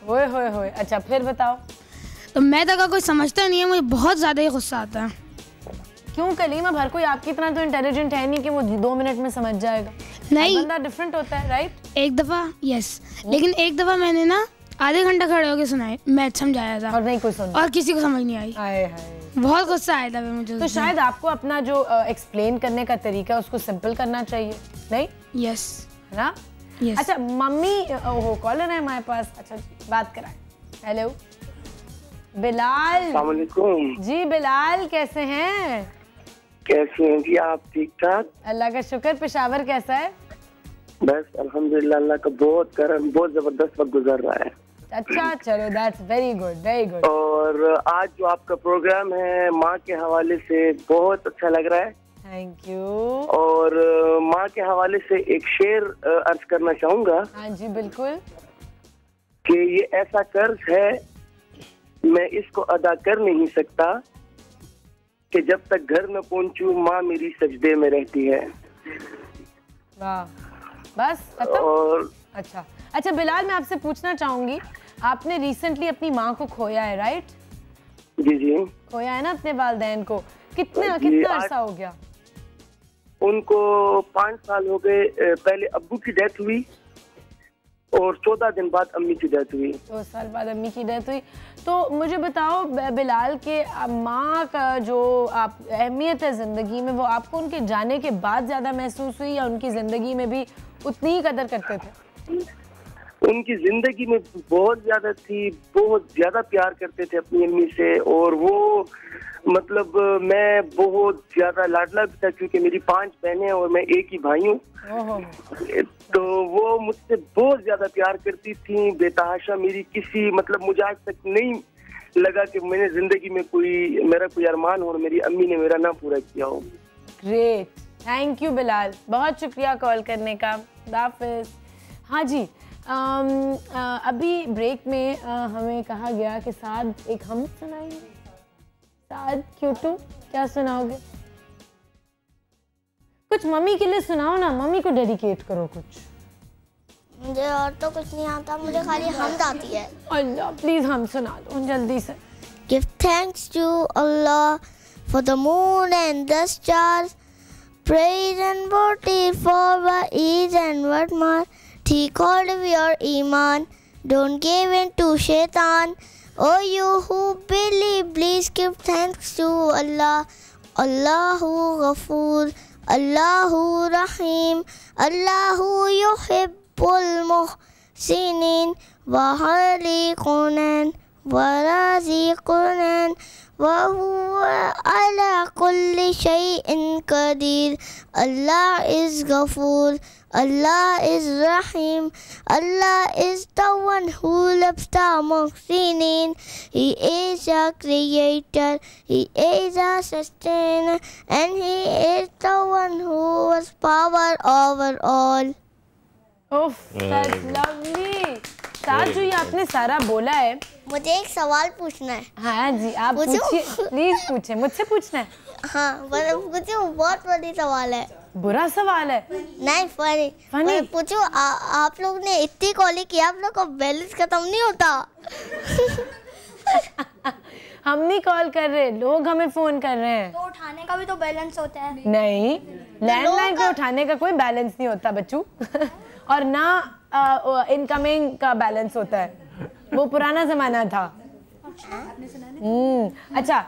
A: ओए होए होए। अच्छा फिर बताओ।
B: तो मैथ अगर कोई समझता नहीं है मुझे बहुत ज़्यादा ही गुस्सा आता है।
A: क्यों कलीम, अब हर कोई आपकी तरह तो इंटेलिजेंट है नहीं कि वो 2 मिनट में समझ जाएगा।
B: नहीं,
A: बंदा डिफरेंट होता है, राइट?
B: एक दफ़ा यस, लेकिन एक दफ़ा मैंने ना आधे घंटा खड़े होकर सुनाए, मैथ समझाया था
A: और नहीं कोई सुन,
B: और किसी को समझ नहीं आई।
A: हाय हाय,
B: बहुत गुस्सा आया था मुझे।
A: तो शायद आपको अपना जो एक्सप्लेन करने का तरीका उसको सिंपल करना चाहिए, नहीं?
B: यस,
A: है ना?
B: यस।
A: अच्छा मम्मी, ओहो कॉलर है हमारे पास। अच्छा बात कराएं। हेलो बिलाल।
O: अस्सलाम वालेकुम।
A: जी बिलाल, कैसे हैं?
O: कैसे हैं जी आप? ठीक ठाक,
A: अल्लाह का शुक्र। पेशावर कैसा है?
O: बस अल्हम्दुलिल्लाह, अल्लाह का बहुत करम, बहुत जबरदस्त वक्त गुजर रहा है।
A: अच्छा चलो, that's very good, very good.
O: और आज जो आपका प्रोग्राम है माँ के हवाले से बहुत अच्छा लग रहा है।
A: Thank you.
O: और माँ के हवाले से एक शेर अर्ज करना चाहूँगा।
A: हाँ जी बिल्कुल।
O: कि ये ऐसा कर्ज है मैं इसको अदा कर नहीं सकता कि जब तक घर न पहुँचूं माँ मेरी सजदे में रहती है।
A: वाह, बस खत्म।
O: और
A: अच्छा बिलाल, मैं आपसे पूछना चाहूंगी, आपने रिसेंटली अपनी माँ को खोया है, राइट?
O: जी जी,
A: खोया है ना अपने वालिदैन को। कितना अरसा हो गया?
O: उनको 5 साल हो गए। पहले अब्बू की डेथ हुई और 14 दिन बाद अम्मी की डेथ हुई।
A: 2 साल बाद अम्मी की डेथ हुई। तो मुझे बताओ बिलाल के माँ का जो आप अहमियत है ज़िंदगी में, वो आपको उनके जाने के बाद ज़्यादा महसूस हुई या उनकी ज़िंदगी में भी उतनी ही कदर करते थे?
O: उनकी जिंदगी में बहुत ज्यादा थी, बहुत ज्यादा प्यार करते थे अपनी अम्मी से। और वो मतलब मैं बहुत ज्यादा लाडला भी था क्योंकि मेरी 5 बहनें और मैं एक ही भाई हूँ। तो वो मुझसे बहुत ज्यादा प्यार करती थी बेतहाशा। मेरी किसी मतलब मुझे आज तक नहीं लगा कि मैंने जिंदगी में मेरा कोई अरमान हो और मेरी अम्मी ने मेरा ना पूरा किया हो।
A: ग्रेट, थैंक यू बिलाल, बहुत शुक्रिया कॉल करने का। हाफिज़। हाँ जी, अभी ब्रेक में हमें कहा गया कि साद एक हम सुनाएंगे। साद क्यूटू, क्या सुनाओगे? कुछ मम्मी के लिए सुनाओ ना, मम्मी को डेडिकेट करो कुछ।
P: मुझे और तो कुछ नहीं आता, मुझे खाली हमद आती है।
A: अल्लाह प्लीज हम सुना दो जल्दी से।
P: Give thanks to Allah for the moon and the stars. Praise and worship for what is and what more. Take hold of your iman. Don't give in to shaitan. Oh, you who believe, please give thanks to Allah. Allahu Ghafoor, Allahu Rahim, Allahu Yuhibbul Muhsinin, wa Khaliqunan, wa Raziqunan, wa huwa ala kulli shay'in qadir. Allah is Ghafoor, Allah is Rahim, Allah is the one who loves the Muhsinin. He is a creator, He is a sustainer, and He is the one who has power over all.
A: Oof, that's lovely. साजू, ये आपने सारा बोला है।
P: मुझे एक सवाल पूछना है।
A: हाँ जी, आप पूछिए, प्लीज पूछे। मुझसे पूछना है?
P: हाँ, पूछो, बहुत बड़ी सवाल है।
A: बुरा सवाल है?
P: नहीं, फनी पूछो। आप लोग ने इतनी कॉलिंग किया, आप लोग का बैलेंस खत्म नहीं होता?
A: हम नहीं कॉल कर रहे, लोग हमें फोन कर रहे हैं।
P: तो उठाने का भी तो बैलेंस होता है।
A: नहीं, लैंडलाइन पे उठाने का कोई बैलेंस नहीं होता बच्चू। और ना इनकमिंग का बैलेंस होता है, वो पुराना जमाना था। अच्छा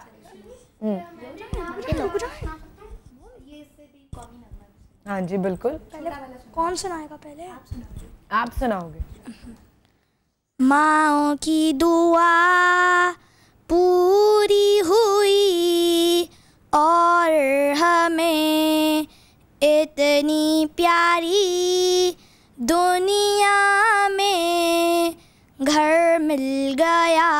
A: हाँ जी बिल्कुल।
B: कौन सुनाएगा पहले?
A: आप सुनाओगे।
P: माँओं की दुआ पूरी हुई और हमें इतनी प्यारी दुनिया में घर मिल गया।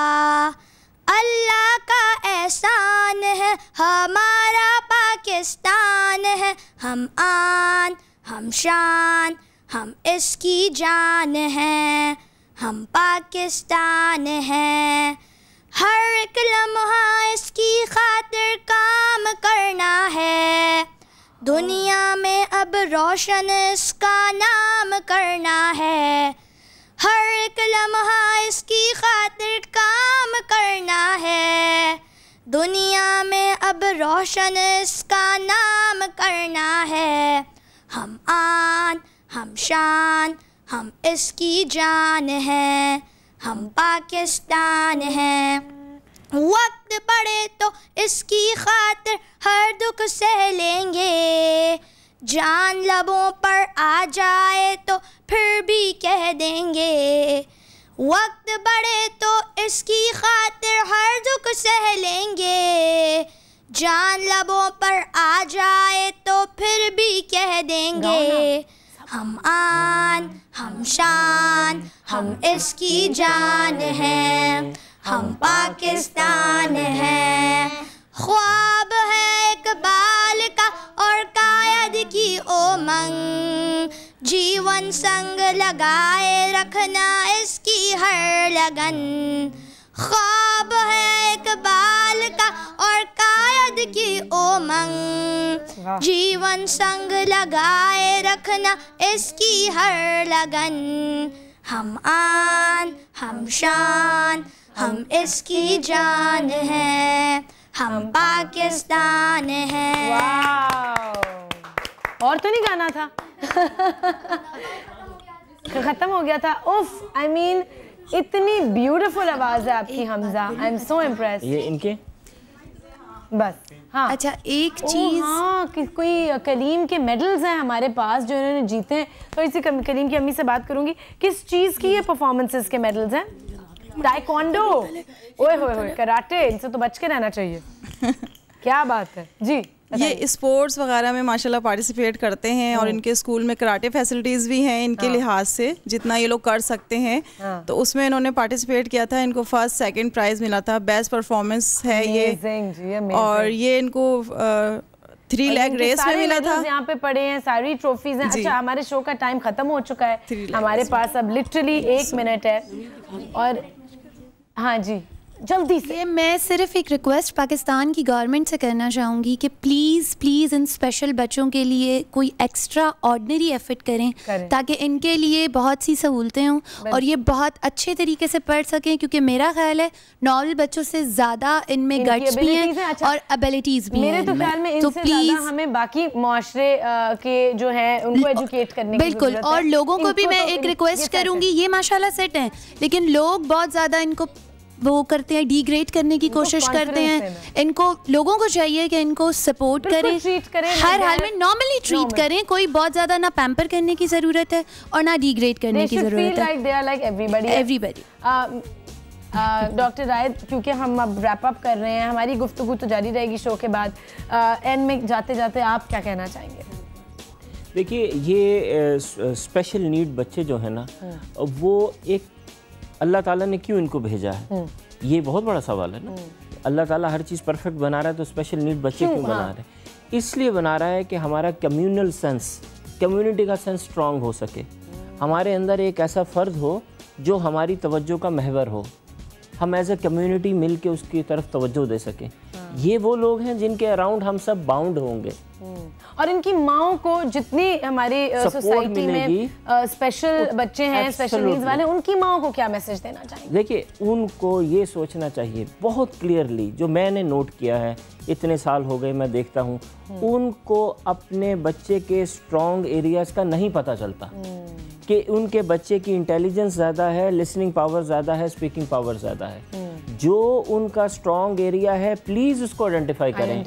P: अल्लाह का एहसान है, हमारा पाकिस्तान है। हम आन, हम शान, हम इसकी जान हैं। हम पाकिस्तान हैं। हर एक लम्हा इसकी खातिर काम करना है। दुनिया में अब रोशन इसका नाम करना है, हर एक लम्हा इसकी खातिर काम करना है। दुनिया में अब रोशन इसका नाम करना है, हम आन हम शान हम इसकी जान हैं, हम पाकिस्तान हैं। वक्त पड़े तो इसकी खातिर हर दुख सह लेंगे, जान लबों पर आ जाए तो फिर भी कह देंगे। वक्त बढ़े तो इसकी खातिर हर दुख सह लेंगे, जान लबों पर आ जाए तो फिर भी कह देंगे। हम आन हम शान हम इसकी जान हैं, हम पाकिस्तान हैं। ख्वाब है इकबाल का और कायद की उमंग, जीवन संग लगाए रखना इसकी हर लगन। ख्वाब है इकबाल का और कायद की उमंग, जीवन संग लगाए रखना इसकी हर लगन। हम आन हम शान हम इसकी जान हैं, हम पाकिस्तान हैं।
A: और तो नहीं गाना था खत्म हो गया था। उफ, आई मीन इतनी ब्यूटीफुल आवाज है आपकी हमजा, आई एम सो इम्प्रेस्ड।
C: ये इनके
A: बस हाँ।
G: अच्छा एक चीज,
A: हाँ कि कोई कलीम के मेडल्स हैं हमारे पास जो इन्होंने जीते हैं, तो इसी कलीम की अम्मी से बात करूंगी किस चीज़ की ये परफॉर्मेंसेस के मेडल्स हैं। टाइकोंडो, ओए होए होए, कराटे, इनसे तो बच के रहना चाहिए। क्या बात है जी।
D: ये स्पोर्ट्स वगैरह में माशाल्लाह पार्टिसिपेट करते हैं और इनके स्कूल में कराटे फैसिलिटीज़ भी हैं इनके लिहाज से, जितना ये लोग कर सकते हैं। तो उसमें इन्होंने पार्टिसिपेट किया था, इनको फर्स्ट सेकंड प्राइज़ मिला था, बेस्ट परफॉर्मेंस है ये। और ये इनको 3 लेग रेस में मिला था।
A: यहाँ पे पड़े हैं, सारी ट्रॉफीज हैं। अच्छा, हमारे शो का टाइम खत्म हो चुका है, हमारे पास अब लिटरली 1 मिनट है। और हाँ जी, जल्दी से
G: मैं सिर्फ एक रिक्वेस्ट पाकिस्तान की गवर्नमेंट से करना चाहूँगी कि प्लीज़ प्लीज़ इन स्पेशल बच्चों के लिए कोई एक्स्ट्रा ऑर्डिनरी एफर्ट करें ताकि इनके लिए बहुत सी सहूलतें हों और ये बहुत अच्छे तरीके से पढ़ सकें, क्योंकि मेरा ख्याल है नॉर्मल बच्चों से ज़्यादा इनमें गट्स भी हैं और एबिलिटीज़ भी हैं।
A: मेरे तो ख्याल में इनसे ज़्यादा हमें बाकी मुआशरे के जो हैं उनको एजुकेट करने की
G: बिल्कुल। और लोगों को भी मैं एक रिक्वेस्ट करूँगी, ये माशाल्लाह सेट हैं, लेकिन लोग बहुत ज़्यादा इनको वो करते हैं, डिग्रेड करने की कोशिश करते हैं। इनको लोगों को चाहिए कि इनको सपोर्ट करें, हर हाल में नॉर्मली ट्रीट करें। कोई बहुत ज़्यादा ना पैम्पर करने की ज़रूरत है और ना डिग्रेड करने की ज़रूरत है। एवरीबडी।
A: डॉक्टर रायद, क्योंकि हम अब रैप अप कर रहे हैं, हमारी गुफ्तगू तो जारी रहेगी शो के बाद। एंड में जाते जाते आप क्या कहना चाहेंगे?
C: देखिए, ये स्पेशल नीड बच्चे जो है ना, वो एक अल्लाह ताला ने क्यों इनको भेजा है, ये बहुत बड़ा सवाल है ना। अल्लाह ताला हर चीज़ परफेक्ट बना रहा है, तो स्पेशल नीड बच्चे क्यों बना रहे हैं? इसलिए बना रहा है कि हमारा कम्युनल सेंस, कम्युनिटी का सेंस स्ट्रांग हो सके। हमारे अंदर एक ऐसा फ़र्द हो जो हमारी तवज्जो का महवर हो, हम एज ए कम्युनिटी मिल के उसकी तरफ तवज्जो दे सकें। ये वो लोग हैं जिनके अराउंड हम सब बाउंड होंगे।
A: और इनकी माओं को जितनी हमारी सोसाइटी में स्पेशल बच्चे हैं, स्पेशल नीड्स वाले, उनकी माओं को क्या मैसेज देना चाहिए?
C: देखिए, उनको ये सोचना चाहिए बहुत क्लियरली, जो मैंने नोट किया है, इतने साल हो गए मैं देखता हूँ, उनको अपने बच्चे के स्ट्रॉन्ग एरियाज़ का नहीं पता चलता कि उनके बच्चे की इंटेलिजेंस ज़्यादा है, लिसनिंग पावर ज़्यादा है, स्पीकिंग पावर ज़्यादा है। जो उनका स्ट्रॉन्ग एरिया है, प्लीज़ उसको आइडेंटिफाई करें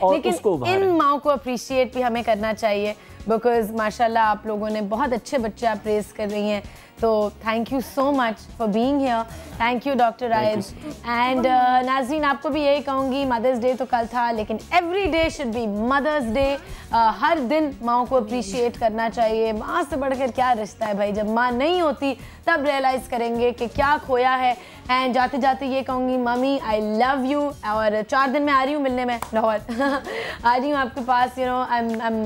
C: और
A: लेकिन
C: उसको
A: इन माओं को अप्रिशिएट भी हमें करना चाहिए, बिकॉज माशाल्लाह आप लोगों ने बहुत अच्छे बच्चे आप रेस कर रही हैं। तो thank you so much for being here. Thank you doctor रायद। And नाज़रीन, आपको भी यही कहूँगी, मदर्स डे तो कल था, लेकिन every day should be mother's day. हर दिन माओ को अप्रिशिएट करना चाहिए। माँ से बढ़कर क्या रिश्ता है भाई, जब माँ नहीं होती तब रियलाइज़ करेंगे कि क्या खोया है। एंड जाते जाते ये कहूँगी, मम्मी आई लव यू। और 4 दिन में आ रही हूँ मिलने में लाहौर आ रही हूँ आपके पास। You know, I am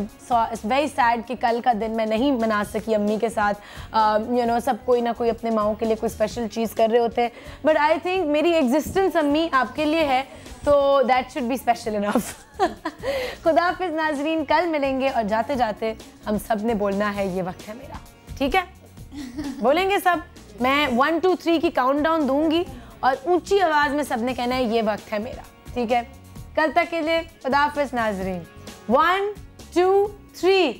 A: very sad कि कल का दिन मैं नहीं मना सकी अम्मी के साथ। यू नो, सब कोई ना कोई अपने माओं के लिए कोई स्पेशल चीज़ कर रहे होते हैं, बट आई थिंक मेरी एग्जिस्टेंस अम्मी आपके लिए है, तो that should be special enough. खुदा हाफिज़ नाजरीन, कल मिलेंगे और जाते जाते हम सब ने बोलना है ये वक्त है मेरा, ठीक है? बोलेंगे सब, मैं 1 2 3 की काउंटडाउन दूंगी और ऊंची आवाज में सबने कहना है ये वक्त है मेरा, ठीक है? कल तक के लिए खुदा हाफिज़ नाजरीन। 1 2 3